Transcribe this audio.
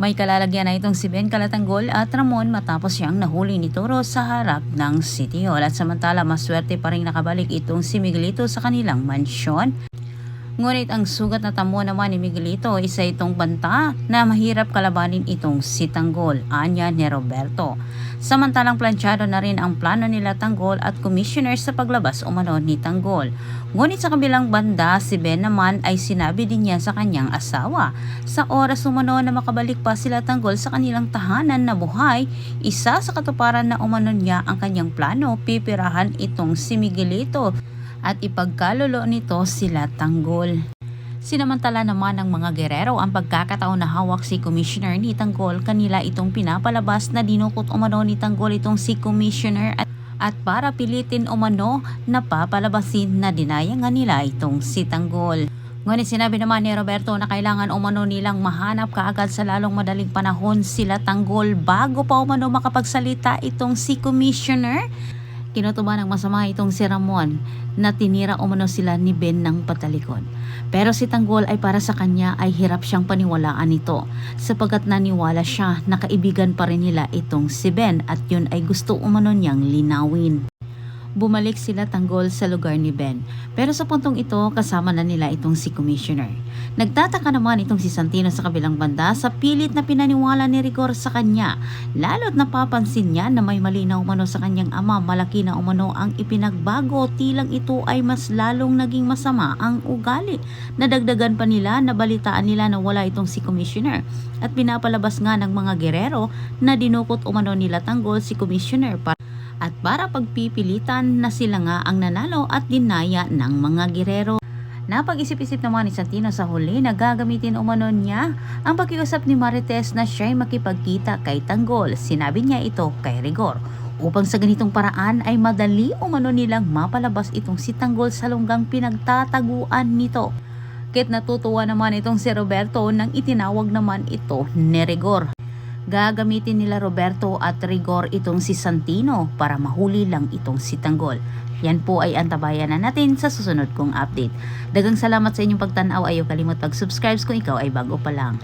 May kalalagyan na itong si Ben Calatanggol at Ramon matapos siyang nahuli ni Toro sa harap ng City Hall. At samantala maswerte pa rin nakabalik itong si Miguelito sa kanilang mansyon. Ngunit ang sugat na tamo naman ni Miguelito isa itong banta na mahirap kalabanin itong si Tanggol, anya ni Roberto. Samantalang planchado na rin ang plano nila Tanggol at commissioner sa paglabas umano ni Tanggol. Ngunit sa kabilang banda, si Ben naman ay sinabi din niya sa kanyang asawa. Sa oras umano na makabalik pa sila Tanggol sa kanilang tahanan na buhay, isa sa katuparan na umano niya ang kanyang plano, pipirahan itong si Miguelito at ipagkalulo nito sila Tanggol. Sinamantala naman ng mga gerero ang pagkakataon na hawak si Commissioner ni Tanggol, kanila itong pinapalabas na dinukot umano ni Tanggol itong si Commissioner at para pilitin umano na papalabasin na dinayangan nila itong si Tanggol. Ngunit sinabi naman ni Roberto na kailangan umano nilang mahanap kaagad sa lalong madaling panahon sila Tanggol bago pa umano makapagsalita itong si Commissioner. Kinutuban ng masama itong si Ramon na tinira umano sila ni Ben ng patalikod. Pero si Tanggol ay para sa kanya ay hirap siyang paniwalaan ito sapagkat naniwala siya na kaibigan pa rin nila itong si Ben at yun ay gusto umano niyang linawin. Bumalik sila Tanggol sa lugar ni Ben pero sa puntong ito kasama na nila itong si Commissioner. Nagtataka naman itong si Santino sa kabilang banda sa pilit na pinaniwala ni Rigor sa kanya, lalo't napapansin niya na may mali na umano sa kanyang ama, malaki na umano ang ipinagbago, tilang ito ay mas lalong naging masama ang ugali. Nadagdagan pa nila na balitaan nila na wala itong si Commissioner at pinapalabas nga ng mga gerero na dinukot umano nila Tanggol si Commissioner at para pagpipilitan na sila nga ang nanalo at dinaya ng mga gerero. Napag-isip-isip naman ni Santino sa huli na gagamitin umano niya ang pakiusap ni Marites na siya'y makipagkita kay Tanggol. Sinabi niya ito kay Rigor upang sa ganitong paraan ay madali umano nilang mapalabas itong si Tanggol sa lunggang pinagtataguan nito. Kit natutuwa naman itong si Roberto nang itinawag naman ito ni Rigor. Gagamitin nila Roberto at Rigor itong si Santino para mahuli lang itong si Tanggol. Yan po ay antabayan na natin sa susunod kong update. Daghang salamat sa inyong pagtanaw. Ayaw kalimot pag-subscribe kung ikaw ay bago pa lang.